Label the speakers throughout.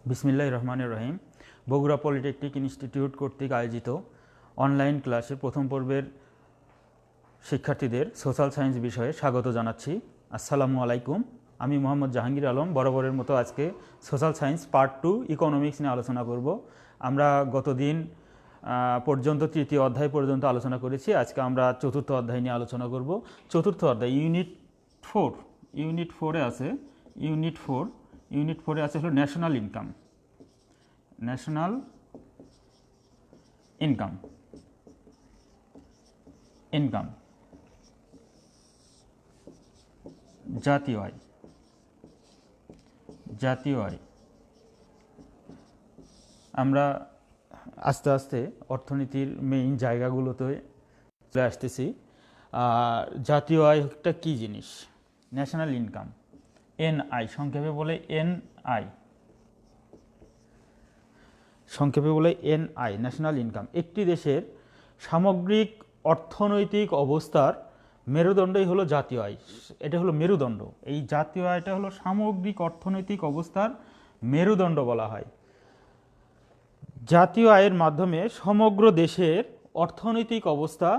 Speaker 1: বিসমিল্লাহির রহমানির রহিম। Bogura polytechnic institute কর্তৃক আয়োজিত অনলাইন ক্লাসে প্রথম পর্বের শিক্ষার্থীদের সোশ্যাল সায়েন্স বিষয়ে স্বাগত জানাচ্ছি। আসসালামু আলাইকুম। আমি মোহাম্মদ জাহাঙ্গীর আলম বরাবরের মতো আজকে সোশ্যাল সায়েন্স পার্ট 2 ইকোনমিক্স নিয়ে আলোচনা করব। আমরা গতদিন পর্যন্ত তৃতীয় অধ্যায় পর্যন্ত আলোচনা করেছি। আজকে আমরা চতুর্থ অধ্যায় নিয়ে আলোচনা করব। চতুর্থ অধ্যায় ইউনিট 4 আছে ইউনিট 4 আছে হলো ন্যাশনাল ইনকাম জাতীয় আয়। আমরা আস্তে আস্তে অর্থনীতির মেইন জায়গাগুলোতে চলে আসতেছি। জাতীয় আয়টা কী জিনিস? ন্যাশনাল ইনকাম, এনআই সংক্ষেপে বলে এনআই, ন্যাশনাল ইনকাম। একটি দেশের সামগ্রিক অর্থনৈতিক অবস্থার মেরুদণ্ডই হলো জাতীয় আয়। এটা হলো মেরুদণ্ড। এই জাতীয় আয়টা হলো সামগ্রিক অর্থনৈতিক অবস্থার মেরুদণ্ড বলা হয়। জাতীয় আয়ের মাধ্যমে সমগ্র দেশের অর্থনৈতিক অবস্থা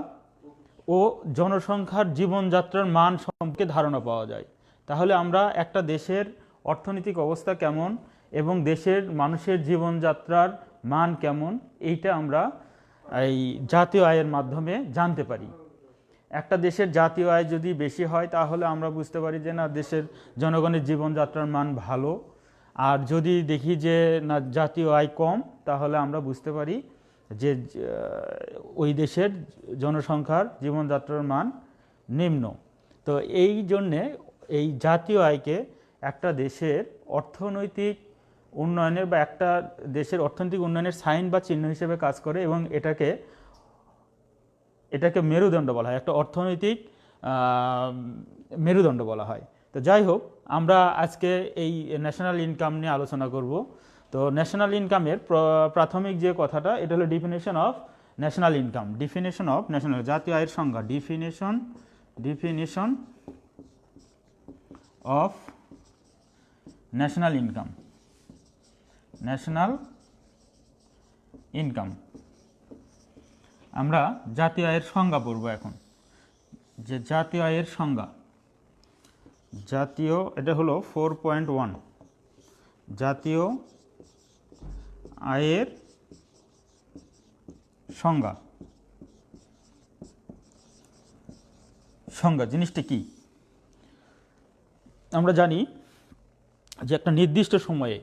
Speaker 1: ও জনসংখ্যার জীবনযাত্রার মান সম্পর্কে ধারণা পাওয়া যায়। তাহলে আমরা একটা দেশের অর্থনৈতিক অবস্থা কেমন এবং দেশের মানুষের জীবনযাত্রার মান কেমন, এইটা আমরা এই জাতীয় আয়ের মাধ্যমে জানতে পারি। একটা দেশের জাতীয় আয় যদি বেশি হয় তাহলে আমরা বুঝতে পারি যে না, দেশের জনগণের জীবনযাত্রার মান ভালো। আর যদি দেখি যে না, জাতীয় আয় কম, তাহলে আমরা বুঝতে পারি যে ওই দেশের জনসংখ্যার জীবনযাত্রার মান নিম্ন। তো এই জন্যে এই জাতীয় আয়কে একটা দেশের অর্থনৈতিক উন্নয়নের বা একটা দেশের অর্থনৈতিক উন্নয়নের সাইন বা চিহ্ন হিসেবে কাজ করে এবং এটাকে মেরুদণ্ড বলা হয়, একটা অর্থনৈতিক মেরুদণ্ড বলা হয়। তো যাই হোক, আমরা আজকে এই ন্যাশনাল ইনকাম নিয়ে আলোচনা করব। তো ন্যাশনাল ইনকামের প্রাথমিক যে কথাটা, এটা হলো definition of national income. Definition of national, জাতীয় আয়ের সংজ্ঞা। Definition of national income. আমরা জাতীয় আয়ের সংজ্ঞা পড়ব এখন। যে জাতীয় আয়ের সংজ্ঞা, এটা হলো 4.1। জাতীয় আয়ের সংজ্ঞা জিনিসটা কি? আমরা জানি যে একটা নির্দিষ্ট সময়ে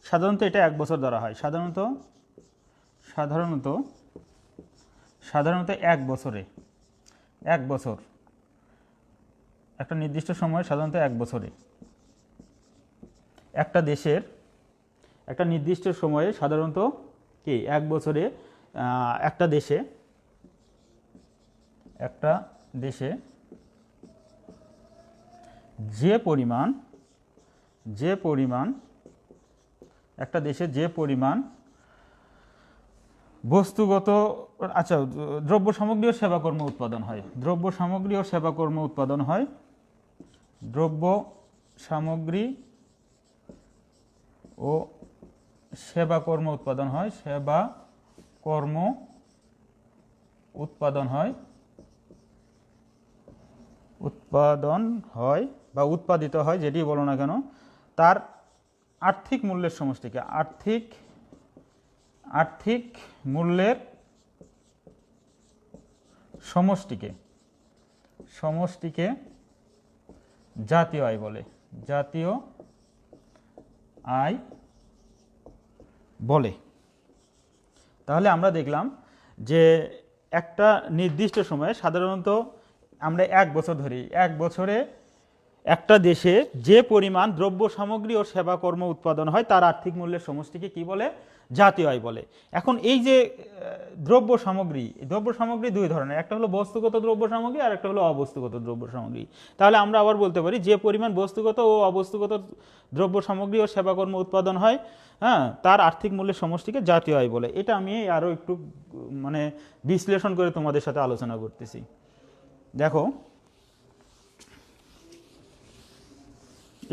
Speaker 1: সাধারণত এটা 1 বছর ধরা হয়। সাধারণত 1 বছরে, একটা নির্দিষ্ট সময়ে, সাধারণত 1 বছরে একটা দেশের একটা নির্দিষ্ট সময়ে, সাধারণত কি 1 বছরে একটা দেশে যে পরিমাণ বস্তুগত দ্রব্য সামগ্রী ও সেবাকর্ম উৎপাদন হয়। দ্রব্য সামগ্রী ও সেবাকর্ম উৎপাদন হয় বা উৎপাদিত হয়, যেটি বলো না কেন, তার আর্থিক মূল্যের সমষ্টিকে জাতীয় আয় বলে। তাহলে আমরা দেখলাম যে একটা নির্দিষ্ট সময়ে, সাধারণত আমরা 1 বছর ধরি, 1 বছরে একটা দেশে যে পরিমাণ দ্রব্য সামগ্রী ও সেবাকর্ম উৎপাদন হয় তার আর্থিক মূল্যের সমষ্টিকে কি বলে? জাতীয় আয় বলে। এখন এই যে দ্রব্য সামগ্রী দুই ধরনের, একটা হলো বস্তুগত দ্রব্য সামগ্রী আর একটা হলো অবস্তুগত দ্রব্য সামগ্রী। তাহলে আমরা আবার বলতে পারি যে পরিমাণ বস্তুগত ও অবস্তুগত দ্রব্য সামগ্রী ও সেবাকর্ম উৎপাদন হয়, হ্যাঁ, তার আর্থিক মূল্যের সমষ্টিকে জাতীয় আয় বলে। এটা আমি আরও একটু মানে বিশ্লেষণ করে তোমাদের সাথে আলোচনা করতেছি। দেখো,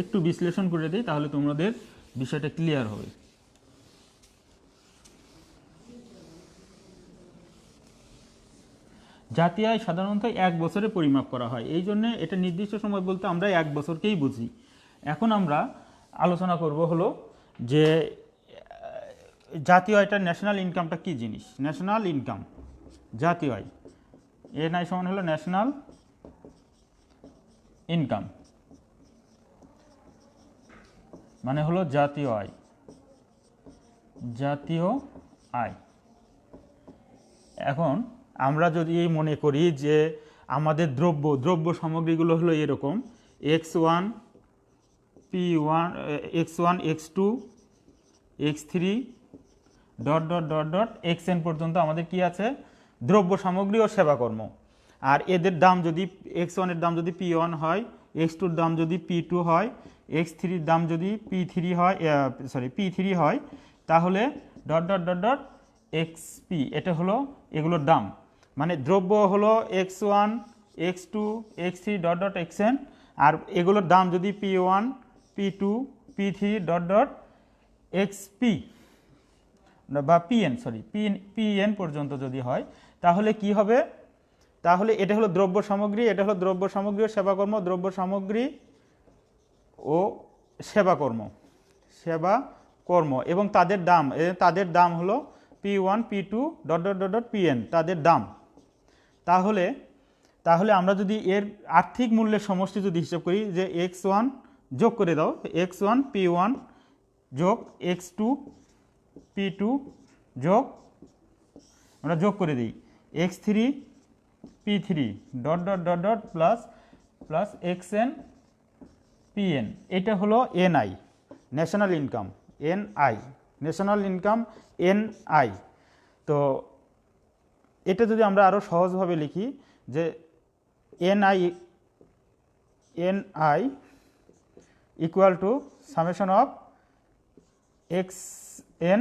Speaker 1: একটু বিশ্লেষণ করে দিই, তাহলে তোমাদের বিষয়টা ক্লিয়ার হবে। জাতীয় আয় সাধারণত 1 বছরে পরিমাপ করা হয়, এই জন্য এটা নির্দিষ্ট সময় বলতে আমরা 1 বছরকেই বুঝি। এখন আমরা আলোচনা করব হলো যে জাতীয় আয়টা, ন্যাশনাল ইনকামটা কি জিনিস। ন্যাশনাল ইনকাম, জাতীয় আয়, এনআই সমান হলো ন্যাশনাল ইনকাম, মানে হলো জাতীয় আয়। জাতীয় আয়। এখন আমরা যদি মনে করি যে আমাদের দ্রব্য সামগ্রীগুলো হলো এরকম x1 p1 x1 x2 x3 dot dot dot dot xn পর্যন্ত আমাদের কি আছে, দ্রব্য সামগ্রী ও সেবাকর্ম। আর এদের দাম যদি x1 এর দাম যদি p1 হয়, x2 এর দাম যদি p2 হয়, x3 এর দাম যদি p3 হয়, তাহলে dot dot dot dot xp, এটা হলো এগুলোর দাম। মানে দ্রব্য হলো x1 x2 x3 dot dot xn, আর এগুলোর দাম যদি p1 p2 p3 dot dot xp বা pn পর্যন্ত যদি হয়, তাহলে কি হবে, তাহলে এটা হলো দ্রব্য সামগ্রী, এটা হলো দ্রব্য সামগ্রী ও সেবাকর্ম, দ্রব্য সামগ্রী ও সেবাকর্ম এবং তাদের দাম হলো p1 p2 dot dot dot dot pn, তাদের দাম। তাহলে আমরা যদি এর আর্থিক মূল্যের সমষ্টি যদি হিসাব করি, যে x1 যোগ করে দাও, x1 p1 যোগ x2 p2 যোগ, আমরা যোগ করে দিই x3 p3 dot dot dot dot plus xn pn, এটা হলো NI, national income, NI, national income NI. তো এটা যদি আমরা আরও সহজভাবে লিখি যে NI equal to summation of xn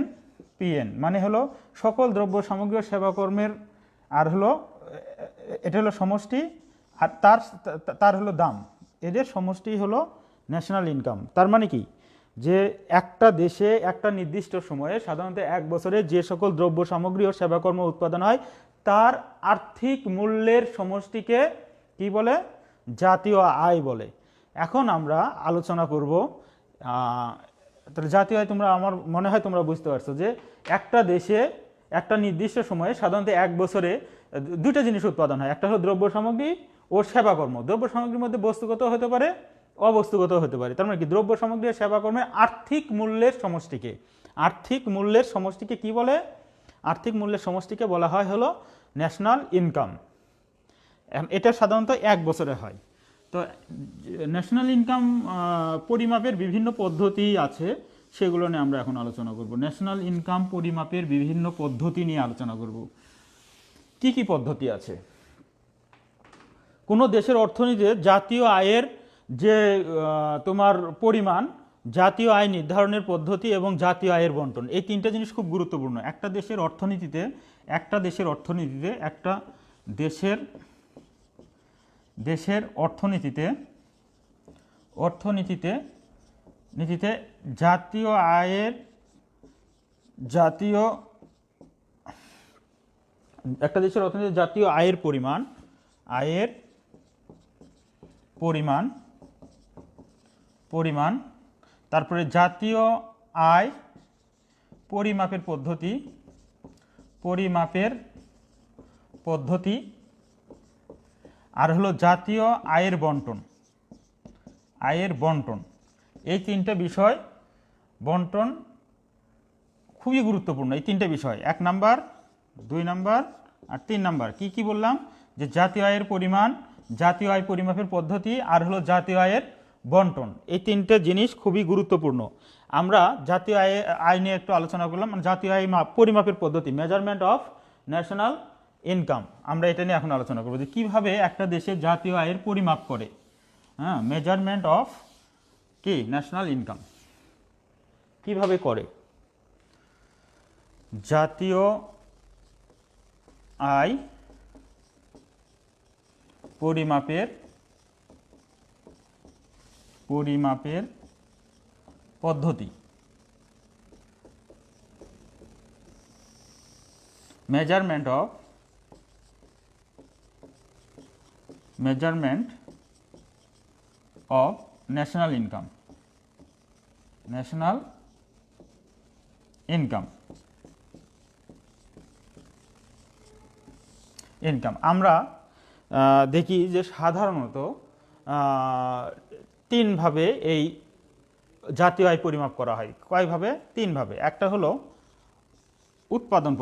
Speaker 1: pn, মানে হলো সকল দ্রব্য সামগ্রী ও সেবাকর্মের, আর হলো এটা হলো সমষ্টি, আর তার হলো দাম, এদের সমষ্টি হলো ন্যাশনাল ইনকাম। তার মানে কি, যে একটা দেশে একটা নির্দিষ্ট সময়ে সাধারণত 1 বছরে যে সকল দ্রব্য সামগ্রী ও সেবাকর্ম উৎপাদন হয়, তার আর্থিক মূল্যের সমষ্টিকে কি বলে, জাতীয় আয় বলে। এখন আমরা আলোচনা করব, তাহলে জাতীয় আয় আমার মনে হয় তোমরা বুঝতে পারছো, যে একটা দেশে একটা নির্দিষ্ট সময়ে সাধারণত 1 বছরে দুইটা জিনিস উৎপাদন হয়, একটা হলো দ্রব্য সামগ্রী ও সেবাকর্ম। দ্রব্য সামগ্রীর মধ্যে বস্তুগত হতে পারে, অবস্তুগত হতে পারে। তার মানে কি, দ্রব্য সামগ্রী ও সেবাকর্মের আর্থিক মূল্যের সমষ্টিকে কি বলে, আর্থিক মূল্যের সমষ্টিকে বলা হয় হলো ন্যাশনাল ইনকাম। এটা সাধারণত 1 বছরে হয়। তো ন্যাশনাল ইনকাম পরিমাপের বিভিন্ন পদ্ধতি আছে, সেগুলো নিয়ে আমরা এখন আলোচনা করব। ন্যাশনাল ইনকাম পরিমাপের বিভিন্ন পদ্ধতি নিয়ে আলোচনা করব। কি কি পদ্ধতি আছে? কোনো দেশের অর্থনীতিতে জাতীয় আয়ের যে তোমার পরিমাণ, জাতীয় আয় নির্ধারণের পদ্ধতি এবং জাতীয় আয়ের বন্টন, এই তিনটা জিনিস খুব গুরুত্বপূর্ণ। একটা দেশের অর্থনীতিতে জাতীয় আয়ের পরিমাণ, তারপরে জাতীয় আয় পরিমাপের পদ্ধতি, আর হলো জাতীয় আয়ের বন্টন। এই তিনটা বিষয় বন্টন খুবই গুরুত্বপূর্ণ। এই তিনটা বিষয় 1 নাম্বার, 2 নাম্বার আর 3 নাম্বার। কি বললাম, যে জাতীয় আয়ের পরিমাণ, জাতীয় আয় পরিমাপের পদ্ধতি, আর হলো জাতীয় আয়ের বন্টন। এই তিনটে জিনিস খুবই গুরুত্বপূর্ণ। আমরা জাতীয় আয় নিয়ে একটু আলোচনা করলাম, মানে জাতীয় আয় পরিমাপের পদ্ধতি, মেজারমেন্ট অফ ন্যাশনাল ইনকাম, আমরা এটা নিয়ে এখন আলোচনা করবো যে কীভাবে একটা দেশের জাতীয় আয়ের পরিমাপ করে। হ্যাঁ, মেজারমেন্ট অফ কি ন্যাশনাল ইনকাম কিভাবে করে। জাতীয় আয় পরিমাপের পদ্ধতি, মেজারমেন্ট অফ ন্যাশনাল ইনকাম। আমরা দেখি যে সাধারণত তিনভাবে এই জাতীয় আয় পরিমাপ করা হয়। কয়ভাবে? তিনভাবে। একটা হলো উৎপাদন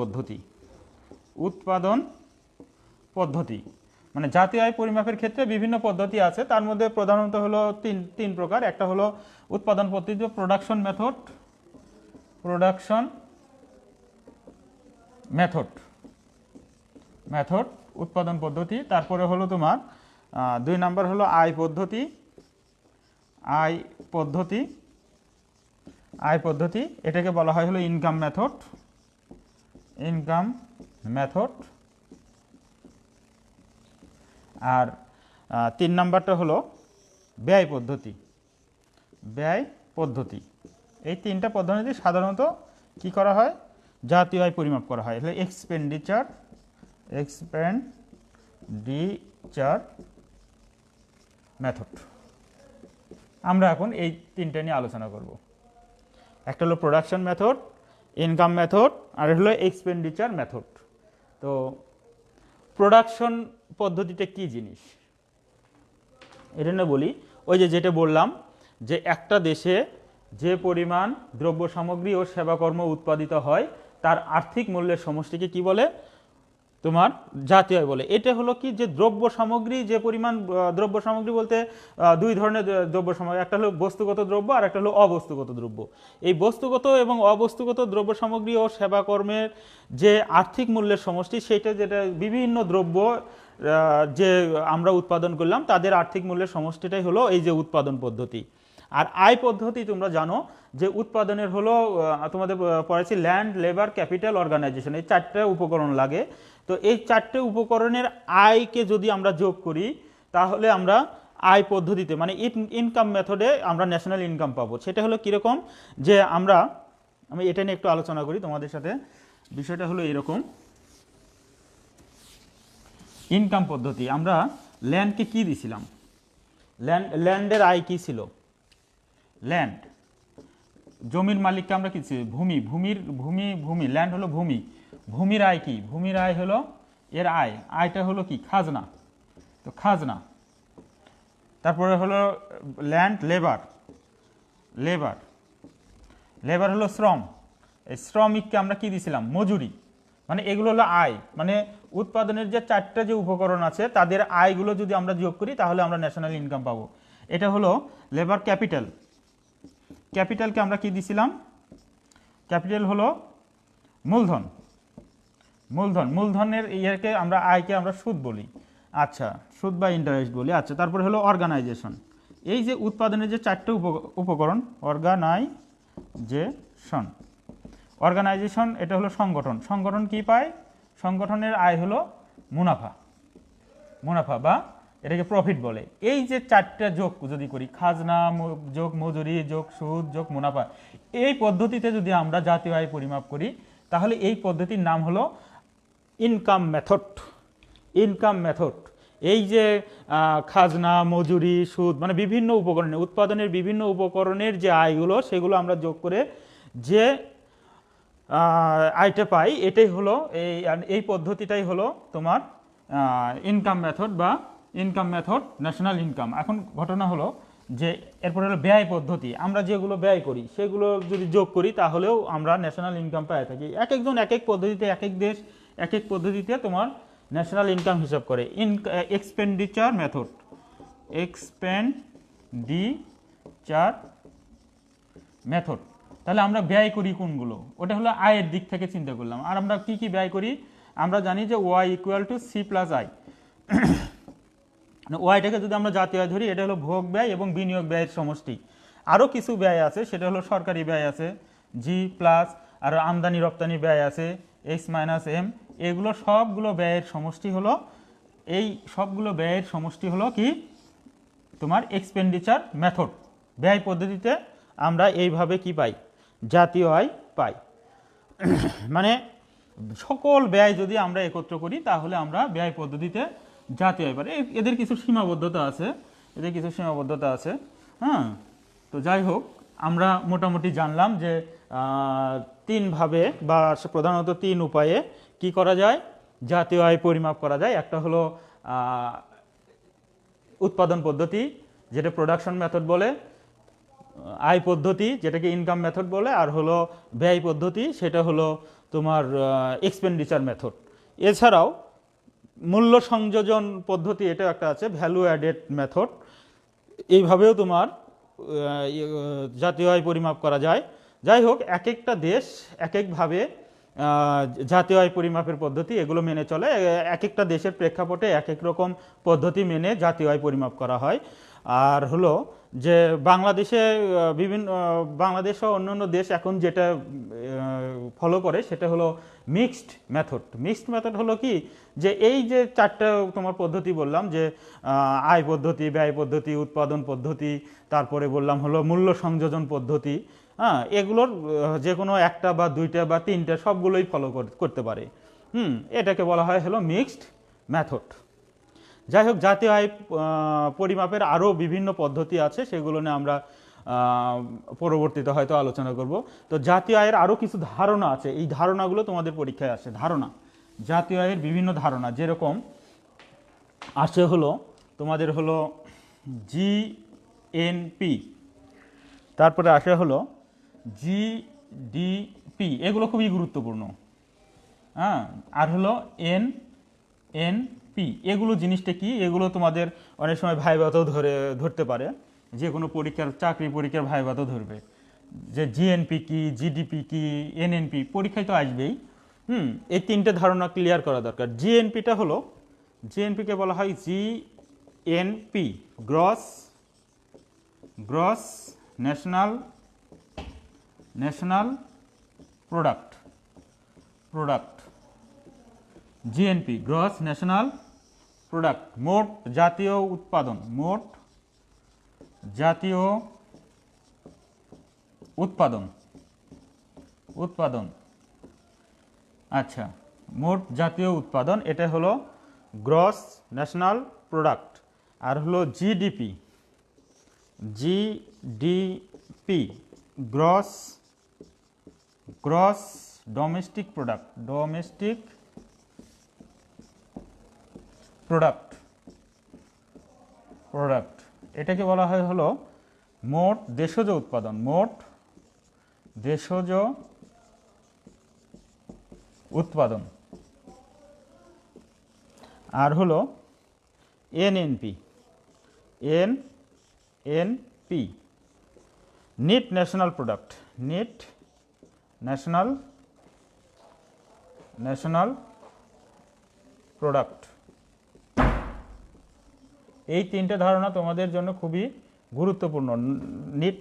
Speaker 1: পদ্ধতি, মানে জাতীয় আয় পরিমাপের ক্ষেত্রে বিভিন্ন পদ্ধতি আছে, তার মধ্যে প্রধানত হলো তিন প্রকার। একটা হলো উৎপাদন পদ্ধতি, প্রোডাকশন মেথড উৎপাদন পদ্ধতি। তারপরে হলো তোমার 2 নাম্বার হলো আয় পদ্ধতি, এটাকে বলা হয় হলো ইনকাম মেথড। আর 3 নাম্বারটা হলো ব্যয় পদ্ধতি। এই তিনটা পদ্ধতি সাধারণত কি করা হয়? জাতীয় আয় পরিমাপ করা হয়। Expenditure method. আমরা এখন এই তিনটা নিয়ে আলোচনা করব। একটা হলো প্রোডাকশন মেথড, ইনকাম মেথড, আর হলো এক্সপেন্ডিচার মেথড। তো প্রোডাকশন পদ্ধতিটা কি জিনিস এটা না বলি, ওই যেটা বললাম যে একটা দেশে যে পরিমাণ দ্রব্য সামগ্রী ও সেবাকর্ম উৎপাদিত হয় তার আর্থিক মূল্যের সমষ্টিকে কি বলে? তোমার জাতীয় আয় বলে। এটা হলো কি যে দ্রব্য সামগ্রী, যে পরিমাণ দ্রব্য সামগ্রী বলতে দুই ধরনের দ্রব্য সামগ্রী, একটা হলো বস্তুগত দ্রব্য আর একটা হলো অবস্তুগত দ্রব্য। এই বস্তুগত এবং অবস্তুগত দ্রব্য সামগ্রী ও সেবাকর্মের যে আর্থিক মূল্যের সমষ্টি, সেটা যেটা বিভিন্ন দ্রব্য যে আমরা উৎপাদন করলাম তাদের আর্থিক মূল্যের সমষ্টিটাই হলো এই যে উৎপাদন পদ্ধতি। আর আয় পদ্ধতি তোমরা জানো যে উৎপাদনের হলো, তোমাদের পড়েছি ল্যান্ড, লেবার, ক্যাপিটাল, অর্গানাইজেশন, এই 4টে উপকরণ লাগে। তো এই 4টে উপকরণের আয়কে যদি আমরা যোগ করি তাহলে আমরা আয় পদ্ধতিতে মানে ইনকাম মেথডে আমরা ন্যাশনাল ইনকাম পাবো। সেটা হলো কীরকম যে আমি এটা নিয়ে একটু আলোচনা করি তোমাদের সাথে। বিষয়টা হলো এরকম, ইনকাম পদ্ধতি। আমরা ল্যান্ডকে কি দিছিলাম? ল্যান্ডের আয় কি ছিল? ল্যান্ড, জমির মালিককে আমরা কি ছিল? ভূমি। ল্যান্ড হলো ভূমির আয় কি? ভূমির আয় হলো এর আয়টা হলো কি? খাজনা। তো খাজনা। তারপরে হলো ল্যান্ড, লেবার হলো শ্রম। এই শ্রমিককে আমরা কি দিছিলাম? মজুরি। মানে এগুলো হলো আয়, মানে উৎপাদনের যে 4টে যে উপকরণ আছে তাদের আয়গুলো যদি আমরা যোগ করি তাহলে আমরা ন্যাশনাল ইনকাম পাবো। এটা হলো লেবার। ক্যাপিটালকে আমরা কি দিছিলাম? ক্যাপিটাল হলো মূলধনের ইয়েকে আমরা আয়কে আমরা সুদ বলি। আচ্ছা, সুদ বা ইন্টারেস্ট বলি। আচ্ছা, তারপরে হলো অর্গানাইজেশন। এই যে উৎপাদনের যে 4টে উপকরণ, অর্গানাইজেশন এটা হলো সংগঠন কি পায়? সংগঠনের আয় হলো মুনাফা বা এটাকে প্রফিট বলে। এই যে 4টে যোগ যদি করি, খাজনা যোগ মজুরি যোগ সুদ যোগ মুনাফা, এই পদ্ধতিতে যদি আমরা জাতীয় আয় পরিমাপ করি তাহলে এই পদ্ধতির নাম হলো ইনকাম মেথড। এই যে খাজনা, মজুরি, সুদ, মানে বিভিন্ন উপকরণের, উৎপাদনের বিভিন্ন উপকরণের যে আয়গুলো সেগুলো আমরা যোগ করে যে আয়টা পাই, এটাই হলো এই পদ্ধতিটাই হলো তোমার ইনকাম মেথড ন্যাশনাল ইনকাম। এখন ঘটনা হলো যে এরপরে হলো ব্যয় পদ্ধতি। আমরা যেগুলো ব্যয় করি সেগুলো যদি যোগ করি তাহলেও আমরা ন্যাশনাল ইনকাম পাই থাকি। এক একজন এক এক পদ্ধতিতে, এক এক দেশ এক এক পদ্ধতিতে তোমার ন্যাশনাল ইনকাম হিসাব করে। এক্সপেন্ডিচার মেথড তাহলে আমরা ব্যয় করি কোনগুলো, ওটা হলো আয়ের দিক থেকে চিন্তা করলাম। আর আমরা কি কি ব্যয় করি, আমরা জানি যে Y equal to C plus I. ওয়াইটাকে যদি আমরা জাতীয় আয় ধরি, এটা হলো ভোগ ব্যয় এবং বিনিয়োগ ব্যয়ের সমষ্টি। আরও কিছু ব্যয় আছে, সেটা হলো সরকারি ব্যয় আছে জি প্লাস, আর আমদানি রপ্তানি ব্যয় আছে এক্স মাইনাস এম। এগুলো সবগুলো ব্যয়ের সমষ্টি হলো, এই সবগুলো ব্যয়ের সমষ্টি হলো কি তোমার এক্সপেন্ডিচার মেথড। ব্যয় পদ্ধতিতে আমরা এইভাবে কি পাই, জাতীয় আয় পাই। মানে সকল ব্যয় যদি আমরা একত্র করি তাহলে আমরা ব্যয় পদ্ধতিতে জাতীয় আয় পাই। এদের কিছু সীমাবদ্ধতা আছে, হ্যাঁ। তো যাই হোক, আমরা মোটামুটি জানলাম যে তিনভাবে বা প্রধানত তিন উপায়ে কি করা যায়, জাতীয় আয় পরিমাপ করা যায়। একটা হলো উৎপাদন পদ্ধতি, যেটা প্রোডাকশন মেথড বলে, আয় পদ্ধতি যেটাকে ইনকাম মেথড বলে, আর হলো ব্যয় পদ্ধতি, সেটা হলো তোমার এক্সপেন্ডিচার মেথড। এছাড়াও মূল্য সংযোজন পদ্ধতি, এটা একটা আছে, ভ্যালু অ্যাডেড মেথড। এইভাবেও তোমার জাতীয় আয় পরিমাপ করা যায়। যাই হোক, এক একটা দেশ এক একভাবে জাতীয় আয় পরিমাপের পদ্ধতি এগুলো মেনে চলে। এক একটা দেশের প্রেক্ষাপটে এক এক রকম পদ্ধতি মেনে জাতীয় আয় পরিমাপ করা হয়। আর হলো যে বাংলাদেশে বাংলাদেশ ও অন্যান্য দেশ এখন যেটা ফলো করে সেটা হলো মিক্সড মেথড। মিক্সড মেথড হলো কি, যে এই যে চারটা তোমার পদ্ধতি বললাম, যে আয় পদ্ধতি, ব্যয় পদ্ধতি, উৎপাদন পদ্ধতি, তারপরে বললাম হলো মূল্য সংযোজন পদ্ধতি, হ্যাঁ, এগুলোর যে কোনো একটা বা দুইটা বা তিনটা সবগুলোই ফলো করতে পারে। এটাকে বলা হয় হলো মিক্সড মেথড। যাই হোক, জাতীয় আয় পরিমাপের আরও বিভিন্ন পদ্ধতি আছে, সেগুলো নিয়ে আমরা পরবর্তীতে হয়তো আলোচনা করব। তো জাতীয় আয়ের আরও কিছু ধারণা আছে, এই ধারণাগুলো তোমাদের পরীক্ষায় আসে। ধারণা, জাতীয় আয়ের বিভিন্ন ধারণা, যেরকম আসে হলো তোমাদের হলো জিএনপি, তারপরে আসে হলো জিডিপি, এগুলো খুবই গুরুত্বপূর্ণ, হ্যাঁ। আর হলো এনএনপি, এগুলো জিনিসটা কি, এগুলো তোমাদের অনেক সময় ভাইভাতেও ধরতে পারে, যে কোনো পরীক্ষার, চাকরি পরীক্ষার ভাইভাতেও ধরবে যে জিএনপি কি, জিডিপি কি, এনএনপি, পরীক্ষায় তো আসবেই। এই তিনটে ধারণা ক্লিয়ার করা দরকার। জিএনপিটা হলো, জিএনপিকে বলা হয় GNP, gross national product. GNP, gross national product, মোট জাতীয় উৎপাদন, আচ্ছা, মোট জাতীয় উৎপাদন, এটা হলো গ্রস ন্যাশনাল প্রোডাক্ট। আর হলো জিডিপি, গ্রস ডোমেস্টিক প্রোডাক্ট, এটাকে বলা হয় হলো মোট দেশজ উৎপাদন। আর হলো এনএনপি, নেট ন্যাশনাল প্রোডাক্ট। এই তিনটে ধারণা তোমাদের জন্য খুবই গুরুত্বপূর্ণ। নেট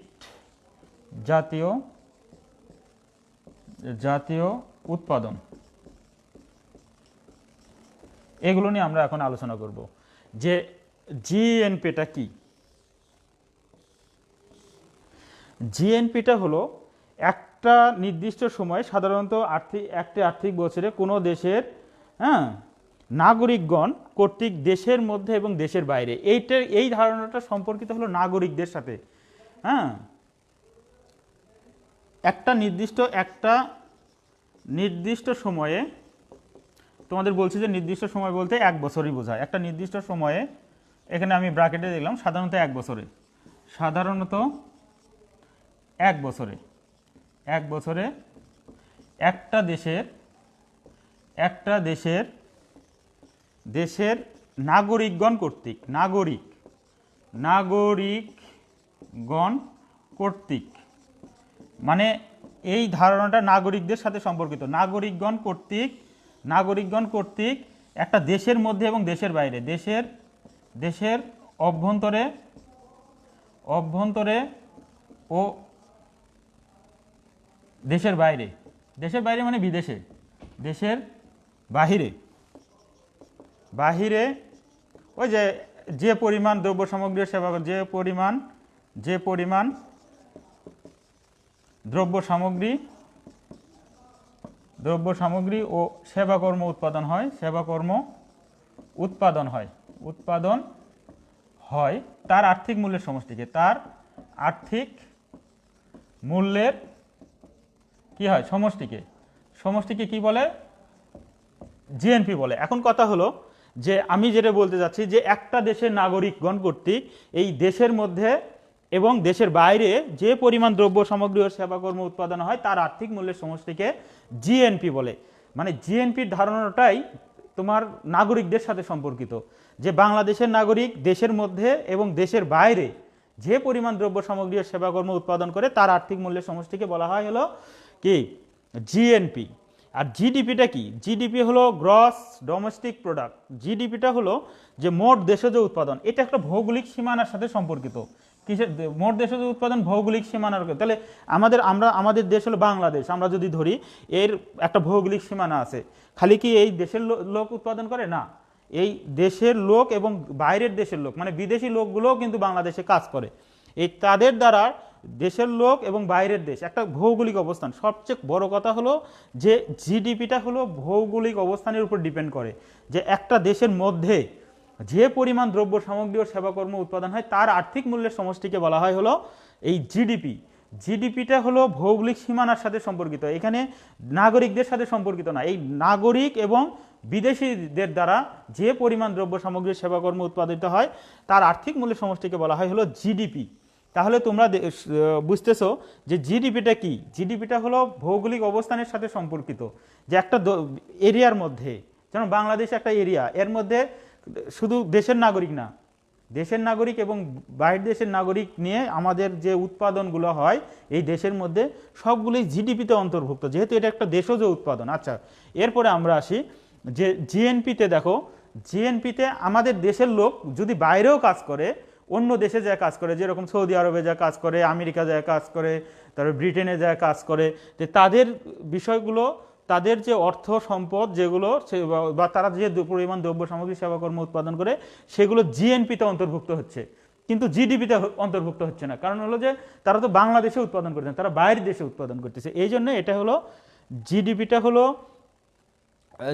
Speaker 1: জাতীয় উৎপাদন, এগুলো নিয়ে আমরা এখন আলোচনা করব যে জিএনপিটা কি। জিএনপিটা হলো একটা নির্দিষ্ট সময়ে, সাধারণত আর্থিক বছরে কোনো দেশের, হ্যাঁ, নাগরিকগণ কর্তৃক দেশের মধ্যে এবং দেশের বাইরে, এই ধারণাটা সম্পর্কিত হলো নাগরিকদের সাথে, হ্যাঁ। একটা নির্দিষ্ট সময়ে, তোমাদের বলছি যে নির্দিষ্ট সময় বলতে 1 বছরই বোঝায়। একটা নির্দিষ্ট সময়ে, এখানে আমি ব্র্যাকেটে দিলাম, সাধারণত 1 বছরে একটা দেশের নাগরিকগণ কর্তৃক, মানে এই ধারণাটা নাগরিকদের সাথে সম্পর্কিত। নাগরিকগণ কর্তৃক একটা দেশের মধ্যে এবং দেশের বাইরে, দেশের অভ্যন্তরে ও দেশের বাইরে মানে বিদেশে, দেশের বাহিরে ওই যে পরিমাণ দ্রব্য সামগ্রী সেবা, যে পরিমাণ দ্রব্য সামগ্রী ও সেবাকর্ম উৎপাদন হয় তার আর্থিক মূল্যের কি হয়, সমষ্টিকে কি বলে, জিএনপি বলে। এখন কথা হলো যে আমি যেটা বলতে যাচ্ছি যে একটা দেশের নাগরিকগণ কর্তৃক এই দেশের মধ্যে এবং দেশের বাইরে যে পরিমাণ দ্রব্য সামগ্রী ও সেবাকর্ম উৎপাদন হয় তার আর্থিক মূল্যের সমষ্টিকে জিএনপি বলে। মানে জিএনপির ধারণাটাই তোমার নাগরিকদের সাথে সম্পর্কিত, যে বাংলাদেশের নাগরিক দেশের মধ্যে এবং দেশের বাইরে যে পরিমাণ দ্রব্য সামগ্রী ও সেবাকর্ম উৎপাদন করে তার আর্থিক মূল্যের সমষ্টিকে বলা হয় হলো কি, জিএনপি। আর জিডিপিটা কি, জিডিপি হলো গ্রস ডোমেস্টিক প্রোডাক্ট। জিডিপিটা হলো যে মোট দেশজ উৎপাদন, এটা একটা ভৌগোলিক সীমানার সাথে সম্পর্কিত। কিসের মোট দেশজ উৎপাদন, ভৌগোলিক সীমানার। তাহলে আমাদের দেশ হলো বাংলাদেশ, আমরা যদি ধরি এর একটা ভৌগোলিক সীমানা আছে। খালি কি এই দেশের লোক উৎপাদন করে না, এই দেশের লোক এবং বাইরের দেশের লোক মানে বিদেশি লোকগুলোও কিন্তু বাংলাদেশে কাজ করে। এই তাদের দ্বারা দেশের লোক এবং বাইরের দেশ একটা ভৌগোলিক অবস্থান। সবচেয়ে বড় কথা হলো যে জিডিপিটা হলো ভৌগোলিক অবস্থানের উপর ডিপেন্ড করে, যে একটা দেশের মধ্যে যে পরিমাণ দ্রব্য সামগ্রী ও সেবাকর্ম উৎপাদন হয় তার আর্থিক মূল্যের সমষ্টিকে বলা হয় হলো এই জিডিপি। জিডিপিটা হলো ভৌগোলিক সীমানার সাথে সম্পর্কিত, এখানে নাগরিকদের সাথে সম্পর্কিত না। এই নাগরিক এবং বিদেশিদের দ্বারা যে পরিমাণ দ্রব্য সামগ্রী সেবাকর্ম উৎপাদিত হয় তার আর্থিক মূল্যের সমষ্টিকে বলা হয় হলো জিডিপি। তাহলে তোমরা বুঝতেছো যে জিডিপিটা কি, জিডিপিটা হলো ভৌগোলিক অবস্থানের সাথে সম্পর্কিত, যে একটা এরিয়ার মধ্যে, যেমন বাংলাদেশ একটা এরিয়া, এর মধ্যে শুধু দেশের নাগরিক না, দেশের নাগরিক এবং বাইরের দেশের নাগরিক নিয়ে আমাদের যে উৎপাদনগুলো হয় এই দেশের মধ্যে সবগুলোই জিডিপিতে অন্তর্ভুক্ত, যেহেতু এটা একটা দেশজ উৎপাদন। আচ্ছা, এরপরে আমরা আসি যে জিএনপিতে। দেখো, জিএনপিতে আমাদের দেশের লোক যদি বাইরেও কাজ করে, অন্য দেশে যা কাজ করে, যেরকম সৌদি আরবে যা কাজ করে, আমেরিকা যা কাজ করে, তারপরে ব্রিটেনে যা কাজ করে, যে তাদের বিষয়গুলো, তাদের যে অর্থ সম্পদ যেগুলো বা তারা যে পরিমাণ দ্রব্য সামগ্রী সেবাকর্ম উৎপাদন করে সেগুলো জিএনপিতে অন্তর্ভুক্ত হচ্ছে, কিন্তু জিডিপিতে অন্তর্ভুক্ত হচ্ছে না। কারণ হলো যে তারা তো বাংলাদেশে উৎপাদন করছেন, তারা বাইরের দেশে উৎপাদন করতেছে। এই জন্য এটা হলো জিডিপিটা হলো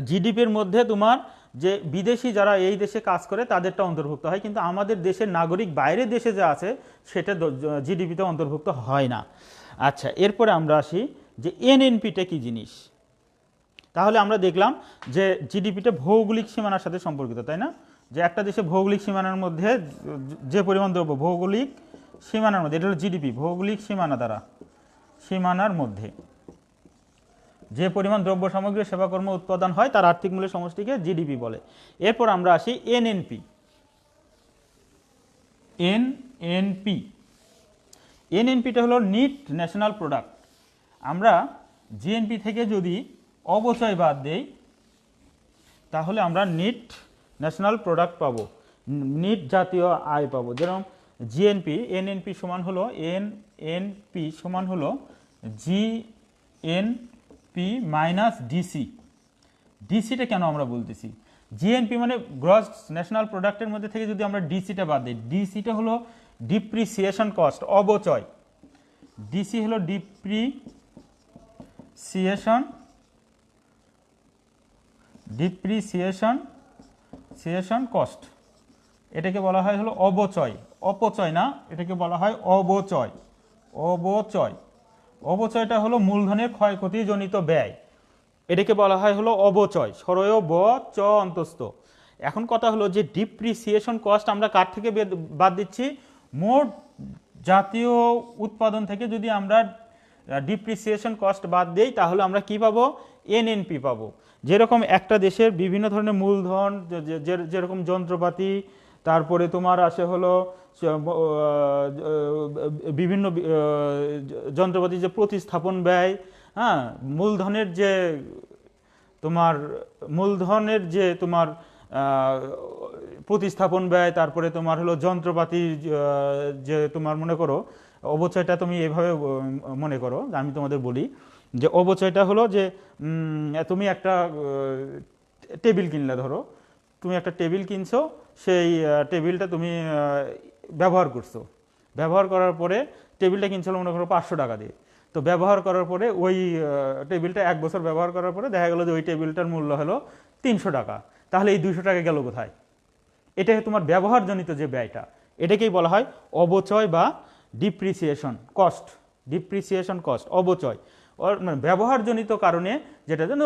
Speaker 1: জিডিপির মধ্যে তোমার যে বিদেশি যারা এই দেশে কাজ করে তাদেরটা অন্তর্ভুক্ত হয়, কিন্তু আমাদের দেশের নাগরিক বাইরের দেশে যা আছে সেটা জিডিপিতে অন্তর্ভুক্ত হয় না। আচ্ছা, এরপরে আমরা আসি যে এনএনপিটা কি জিনিস। তাহলে আমরা দেখলাম যে জিডিপিটা ভৌগোলিক সীমানার সাথে সম্পর্কিত, তাই না? যে একটা দেশে ভৌগোলিক সীমানার মধ্যে যে পরিমাণ দ্রব্য, ভৌগোলিক সীমানার মধ্যে, এটা হলো জিডিপি, ভৌগোলিক সীমানার মধ্যে যে পরিমাণ দ্রব্য সামগ্রী সেবাকর্ম উৎপাদন হয় তার আর্থিক মূল্যের সমষ্টিকে জিডিপি বলে। এরপর আমরা আসি এনএনপি। এনএনপিটা হলো নিট ন্যাশনাল প্রোডাক্ট। আমরা জিএনপি থেকে যদি অবচয় বাদ দেই তাহলে আমরা নিট ন্যাশনাল প্রোডাক্ট পাবো, নিট জাতীয় আয় পাবো। যেরকম জিএনপি, এনএনপি সমান হলো এনএনপি সমান হলো জিএনপি মাইনাস ডিসি। ডিসিটা কেন আমরা বলতেছি, জিএনপি মানে গ্রস ন্যাশনাল প্রোডাক্টের মধ্যে থেকে যদি আমরা ডিসিটা বাদ দিই, ডিসিটা হলো ডিপ্রিসিয়েশন কস্ট, অবচয়। ডিসি হলো ডিপ্রিসিয়েশন কস্ট, এটাকে বলা হয় হলো অবচয়। অপচয় না, এটাকে বলা হয় অবচয়। অবচয়টা হলো মূলধনের ক্ষয়ক্ষতিজনিত ব্যয়, এটাকে বলা হয় হলো অবচয়, সরয় ব চ অন্তস্থ। এখন কথা হলো যে ডিপ্রিসিয়েশন কস্ট আমরা কার থেকে বাদ দিচ্ছি, মোট জাতীয় উৎপাদন থেকে যদি আমরা ডিপ্রিসিয়েশন কস্ট বাদ দিই তাহলে আমরা কি পাবো, এনএনপি পাবো। যেরকম একটা দেশের বিভিন্ন ধরনের মূলধন, যেরকম যন্ত্রপাতি, তারপরে তোমার আসে হলো বিভিন্ন যন্ত্রপাতি যে প্রতিস্থাপন ব্যয়, হ্যাঁ, মূলধনের যে তোমার প্রতিস্থাপন ব্যয়, তারপরে তোমার হলো যন্ত্রপাতি, যে তোমার মনে করো অবচয়টা তুমি এভাবে মনে করো, আমি তোমাদের বলি যে অবচয়টা হলো যে তুমি একটা টেবিল কিনলে, ধরো তুমি একটা টেবিল কিনছো, সেই টেবিলটা তুমি ব্যবহার করছো, ব্যবহার করার পরে টেবিলটা কিনছিল মনে করো 500 টাকা দিয়ে। তো ব্যবহার করার পরে ওই টেবিলটা 1 বছর ব্যবহার করার পরে দেখা গেল যে ওই টেবিলটার মূল্য হলো 300 টাকা। তাহলে এই 200 টাকা গেল কোথায়? এটা তোমার ব্যবহারজনিত যে ব্যয়টা, এটাকেই বলা হয় অবচয় বা ডিপ্রিসিয়েশন কস্ট। ডিপ্রিসিয়েশন কস্ট, অবচয়, মানে ব্যবহারজনিত কারণে যেটা যেন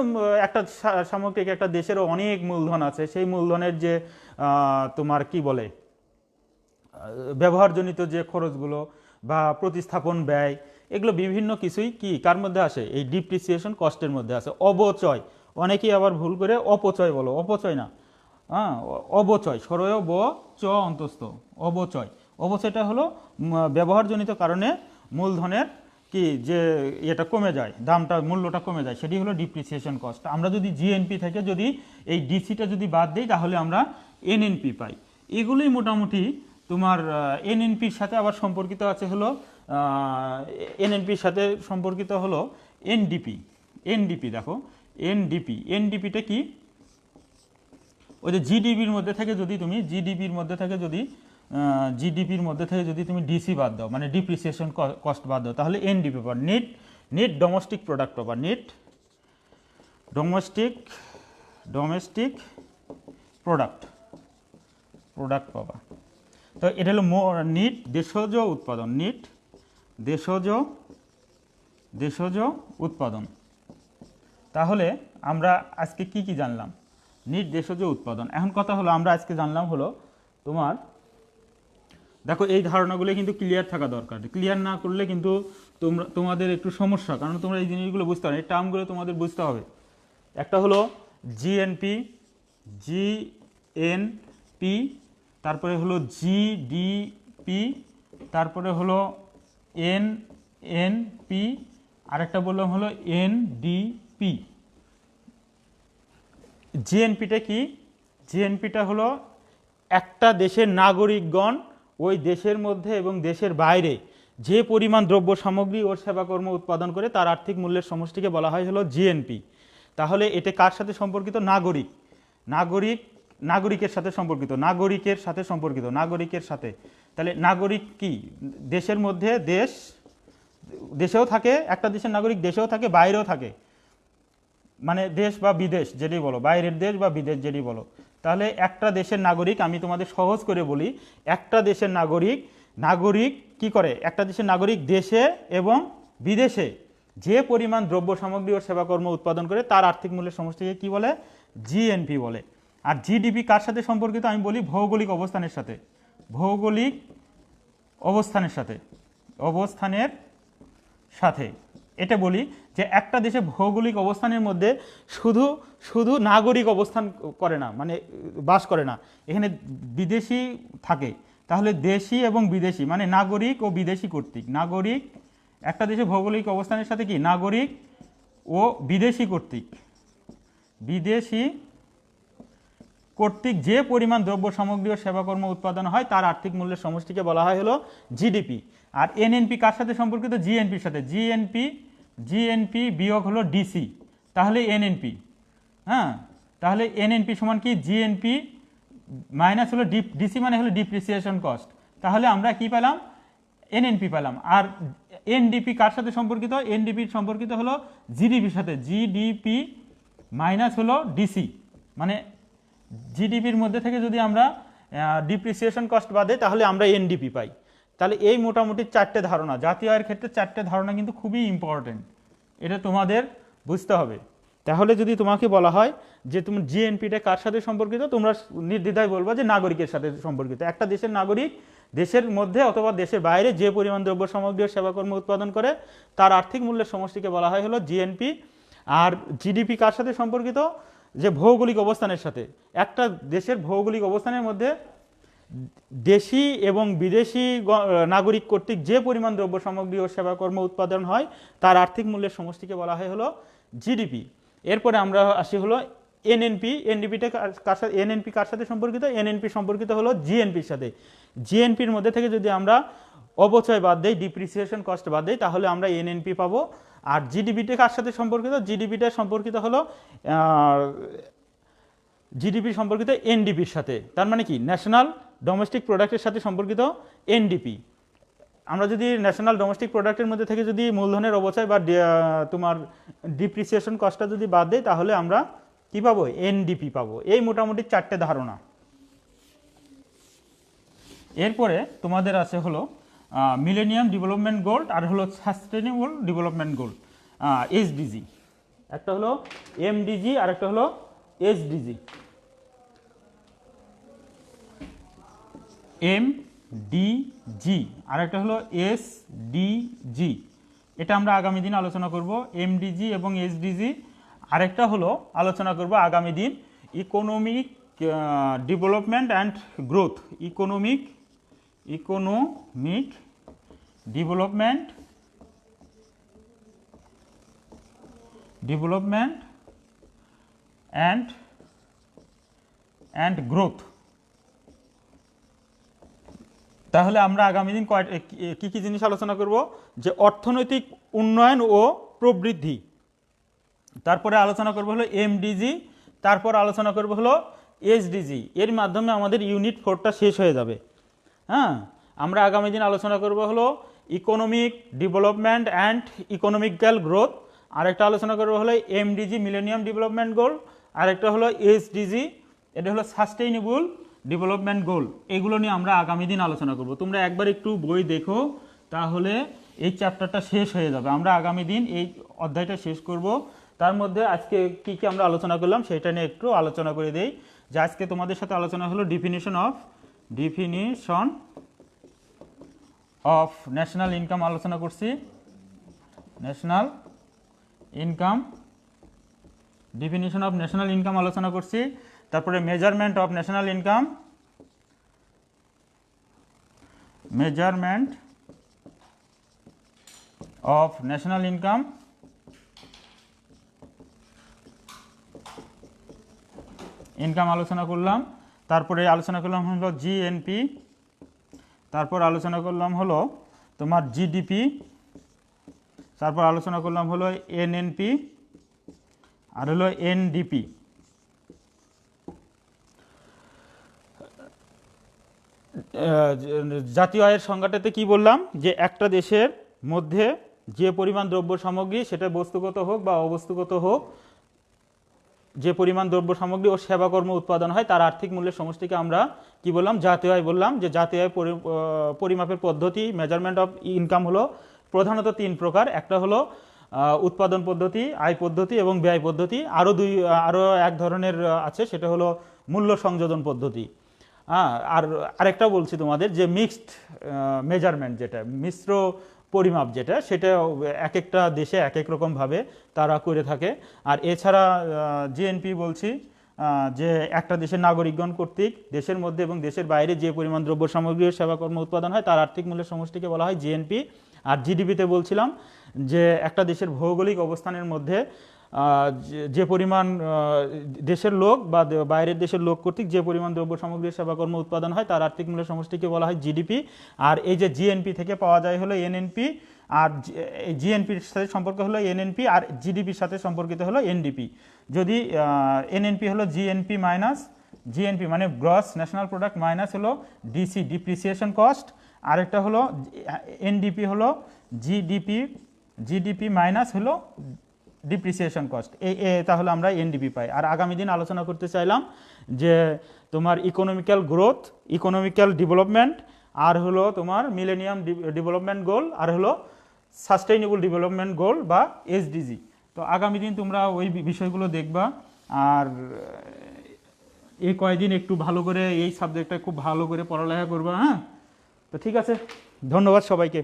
Speaker 1: একটা সামগ্রিক একটা দেশেরও অনেক মূলধন আছে, সেই মূলধনের যে তোমার কি বলে ব্যবহারজনিত যে খরচগুলো বা প্রতিস্থাপন ব্যয়, এগুলো বিভিন্ন কিছুই কি কার মধ্যে আসে? এই ডিপ্রিসিয়েশন কস্টের মধ্যে আসে। অবচয়, অনেকেই আবার ভুল করে অপচয় বলো, অপচয় না, হ্যাঁ, অবচয়, সরয় ব চ অন্তস্থ, অবচয়। অবচয়টা হলো ব্যবহারজনিত কারণে মূলধনের কি যে এটা কমে যায়, দামটা মূল্যটা কমে যায়, সেটি হলো ডিপ্রিসিয়েশন কস্ট। আমরা যদি জিএনপি থেকে যদি এই ডিসিটা যদি বাদ দিই তাহলে আমরা এনএনপি পাই। এগুলোই মোটামুটি তোমার এনএনপির সাথে আবার সম্পর্কিত আছে হলো এনএনপির সাথে সম্পর্কিত হলো এনডিপি। এনডিপি দেখো, এনডিপিটা কি? ওই যে জিডিপির মধ্যে থেকে যদি তুমি জিডিপির মধ্যে থেকে যদি তুমি ডিসি বাদ দাও, মানে ডিপ্রিসিয়েশন কস্ট বাদ দাও, তাহলে এনডিপি পাবা, নেট ডোমেস্টিক প্রোডাক্ট পাবা, নেট ডোমেস্টিক প্রোডাক্ট পাবা। তো এটা হলো নিট দেশজ উৎপাদন, নিট দেশজ উৎপাদন। তাহলে আমরা আজকে কি জানলাম? নিট দেশজ উৎপাদন। এখন কথা হলো আমরা আজকে জানলাম হলো তোমার, দেখো এই ধারণাগুলো কিন্তু ক্লিয়ার থাকা দরকার, ক্লিয়ার না করলে কিন্তু তোমাদের একটু সমস্যা, কারণ তোমরা এই জিনিসগুলো বুঝতে হবে, এই টার্মগুলো তোমাদের বুঝতে হবে। একটা হলো জিএনপি, তারপরে হলো জিডিপি, তারপরে হলো এনএনপি, আরেকটা বললাম হলো এনডিপি। জিএনপিটা কি? জিএনপিটা হলো একটা দেশের নাগরিকগণ ওই দেশের মধ্যে এবং দেশের বাইরে যে পরিমাণ দ্রব্য সামগ্রী ও সেবাকর্ম উৎপাদন করে তার আর্থিক মূল্যের সমষ্টিকে বলা হয় হলো জিএনপি। তাহলে এটা কার সাথে সম্পর্কিত? নাগরিকের সাথে সম্পর্কিত, নাগরিকের সাথে। তাহলে নাগরিক কি? দেশের মধ্যে দেশেও থাকে, একটা দেশের নাগরিক দেশেও থাকে, বাইরেও থাকে, মানে দেশ বা বিদেশ যেটি বলো, বাইরের দেশ বা বিদেশ যেটি বলো। তাহলে একটা দেশের নাগরিক, আমি তোমাদের সহজ করে বলি, একটা দেশের নাগরিক কি করে? একটা দেশের নাগরিক দেশে এবং বিদেশে যে পরিমাণ দ্রব্য সামগ্রী ও সেবাকর্ম উৎপাদন করে তার আর্থিক মূল্যের সমষ্টিকে কি বলে? জিএনপি বলে। আর জিডিপি কার সাথে সম্পর্কিত? আমি বলি ভৌগোলিক অবস্থানের সাথে। এটা বলি যে একটা দেশে ভৌগোলিক অবস্থানের মধ্যে শুধু নাগরিক অবস্থান করে না, মানে বাস করে না, এখানে বিদেশি থাকে। তাহলে দেশি এবং বিদেশি মানে নাগরিক ও বিদেশি কর্তৃক, একটা দেশে ভৌগোলিক অবস্থানের সাথে কি নাগরিক ও বিদেশি কর্তৃক যে পরিমাণ দ্রব্য সামগ্রী ও সেবাকর্ম উৎপাদন হয় তার আর্থিক মূল্যের সমষ্টিকে বলা হয় হলো জিডিপি। আর এনএনপি কার সাথে সম্পর্কিত? জিএনপির সাথে। জিএনপি বিয়োগ হলো ডিসি, তাহলে এনএনপি। হ্যাঁ, তাহলে এনএনপি সমান কি? জিএনপি মাইনাস হলো ডিসি মানে হলো ডিপ্রিসিয়েশন কস্ট। তাহলে আমরা কি পেলাম? এনএনপি পেলাম। আর এনডিপি কার সাথে সম্পর্কিত? এনডিপির সম্পর্কিত হলো জিডিপির সাথে, জিডিপি মাইনাস হলো ডিসি, মানে জিডিপির মধ্যে থেকে যদি আমরা ডিপ্রিসিয়েশন কস্ট বাদে তাহলে আমরা এনডিপি পাই। তাহলে এই মোটামুটি 4টে ধারণা, জাতীয় আয়ের ক্ষেত্রে 4টে ধারণা কিন্তু খুবই ইম্পর্টেন্ট, এটা তোমাদের বুঝতে হবে। তাহলে যদি তোমাকে বলা হয় যে তুমি জিএনপিটা কার সাথে সম্পর্কিত, তোমরা নির্দ্বিধায় বলবা যে নাগরিকের সাথে সম্পর্কিত। একটা দেশের নাগরিক দেশের মধ্যে অথবা দেশের বাইরে যে পরিমাণ দ্রব্য সামগ্রী ও সেবাকর্ম উৎপাদন করে তার আর্থিক মূল্যের সমষ্টিকে বলা হয় হলো জিএনপি। আর জিডিপি কার সাথে সম্পর্কিত? যে ভৌগোলিক অবস্থানের সাথে। একটা দেশের ভৌগোলিক অবস্থানের মধ্যে দেশি এবং বিদেশি নাগরিক কর্তৃক যে পরিমাণ দ্রব্য সামগ্রী ও সেবাকর্ম উৎপাদন হয় তার আর্থিক মূল্যের সমষ্টিকে বলা হয় হলো জিডিপি। এরপরে আমরা আসি হলো এনএনপি। এনডিপিটা কার সাথে, এনএনপি কার সাথে সম্পর্কিত? এনএনপি সম্পর্কিত হলো জিএনপির সাথে। জিএনপির মধ্যে থেকে যদি আমরা অবচয় বাদ দেই, ডিপ্রিসিয়েশন কস্ট বাদ দেই, তাহলে আমরা এনএনপি পাবো। আর জিডিপিটা কার সাথে সম্পর্কিত? জিডিপিটা সম্পর্কিত হলো জিডিপি সম্পর্কিত এনডিপির সাথে। তার মানে কি, ন্যাশনাল ডোমেস্টিক প্রোডাক্টের সাথে সম্পর্কিত এনডিপি। আমরা যদি ন্যাশনাল ডোমেস্টিক প্রোডাক্টের মধ্যে থেকে যদি মূলধনের অবচয় বা তোমার ডিপ্রিসিয়েশন কস্টটা যদি বাদ দেই, তাহলে আমরা কি পাবো? এনডিপি পাবো। এই মোটামুটি 4টে ধারণা। এরপরে তোমাদের আছে হলো মিলেনিয়াম ডেভেলপমেন্ট গোল আর হলো সাস্টেনেবল ডেভেলপমেন্ট গোল, এসডিজি। একটা হলো এমডিজি আর একটা হলো এসডিজি। এমডিজি আর একটা হলো এসডিজি। এটা আমরা আগামী দিন আলোচনা করব, এমডিজি এবং এসডিজি। আরেকটা হলো আলোচনা করব আগামী দিন economic development and growth. Economic development and growth. তাহলে আমরা আগামী দিন কি কি জিনিস আলোচনা করব? যে অর্থনৈতিক উন্নয়ন ও প্রবৃদ্ধি, তারপরে আলোচনা করব হলো এমডিজি, তারপর আলোচনা করব হলো এসডিজি। এর মাধ্যমে আমাদের ইউনিট 4টা শেষ হয়ে যাবে। হ্যাঁ, আমরা আগামী দিন আলোচনা করব হলো economic development and economical growth. আরেকটা আলোচনা করব হলো এমডিজি মিলেনিয়াম ডেভেলপমেন্ট গোল, আরেকটা হলো এসডিজি, এটা হলো সাস্টেইনেবল ডেভেলপমেন্ট গোল। এগুলো নিয়ে আমরা আগামী দিন আলোচনা করব। তোমরা একবার একটু বই দেখো, তাহলে এই চ্যাপ্টারটা শেষ হয়ে যাবে। আমরা আগামী দিন এই অধ্যায়টা শেষ করব। তার মধ্যে আজকে কি কি আমরা আলোচনা করলাম সেটা নিয়ে একটু আলোচনা করে দেই। যে আজকে তোমাদের সাথে আলোচনা হলো ডেফিনিশন অফ ন্যাশনাল ইনকাম আলোচনা করছি। National income, definition of national income আলোচনা করছি। তারপরে measurement of national income, measurement of national income, আলোচনা করলাম। তারপরে আলোচনা করলাম হলো জিএনপি, তারপর আলোচনা করলাম হলো তোমার জিডিপি, তারপর আলোচনা করলাম হলো এনএনপি আর হলো এনডিপি। জাতীয় আয়ের সংজ্ঞাটাতে কি বললাম? যে একটা দেশের মধ্যে যে পরিমাণ দ্রব্য সামগ্রী, সেটা বস্তুগত হোক বা অবস্তুগত হোক, যে পরিমাণ দ্রব্য সামগ্রী ও সেবাকর্ম উৎপাদন হয় তার আর্থিক মূল্যের সমষ্টিকে আমরা কি বললাম? জাতীয় আয় বললাম। যে জাতীয় আয় পরিমাপের পদ্ধতি, মেজারমেন্ট অফ ইনকাম হলো প্রধানত 3 প্রকার। একটা হলো উৎপাদন পদ্ধতি, আয় পদ্ধতি এবং ব্যয় পদ্ধতি। আরও এক ধরনের আছে, সেটা হলো মূল্য সংযোজন পদ্ধতি। আর আরেকটা বলছি তোমাদের, যে মিক্সড মেজারমেন্ট, যেটা মিশ্র পরিমাপ, সেটা এক একটা দেশে এক এক রকমভাবে তারা করে থাকে। আর এছাড়া জিএনপি বলছি, যে একটা দেশের নাগরিকগণ কর্তৃক দেশের মধ্যে এবং দেশের বাইরে যে পরিমাণ দ্রব্য সামগ্রী ও সেবাকর্ম উৎপাদন হয় তার আর্থিক মূল্যের সমষ্টিকে বলা হয় জিএনপি। আর জিডিপিতে বলছিলাম যে একটা দেশের ভৌগোলিক অবস্থানের মধ্যে যে পরিমাণ দেশের লোক বা বাইরের দেশের লোক কর্তৃক যে পরিমাণ দ্রব্য সামগ্রী সেবাকর্ম উৎপাদন হয় তার আর্থিক মূল্যের সমষ্টিকে বলা হয় জিডিপি। আর এই যে জিএনপি থেকে পাওয়া যায় হলো এনএনপি, আর জিএনপির সাথে সম্পর্ক হলো এনএনপি, আর জিডিপির সাথে সম্পর্কিত হলো এনডিপি। যদি এনএনপি হলো জিএনপি মাইনাস, জিএনপি মানে গ্রস ন্যাশনাল প্রোডাক্ট মাইনাস হলো ডিসি, ডিপ্রিসিয়েশন কস্ট। আরেকটা হলো এনডিপি হলো জিডিপি মাইনাস হলো ডিপ্রিসিয়েশন কস্ট। তাহলে আমরা এনডিপি পাই। আর আগামী দিন আলোচনা করতে চাইলাম যে তোমার ইকোনমিক্যাল গ্রোথ, ইকোনমিক্যাল ডেভেলপমেন্ট, আর হলো তোমার মিলেনিয়াম ডেভেলপমেন্ট গোল, আর হলো সাস্টেইনেবল ডেভেলপমেন্ট গোল বা এসডিজি। তো আগামী দিন তোমরা ওই বিষয়গুলো দেখবা। আর এই কয়েকদিন একটু ভালো করে এই সাবজেক্টটা খুব ভালো করে পড়ালেখা করবা। হ্যাঁ, তো ঠিক আছে, ধন্যবাদ সবাইকে।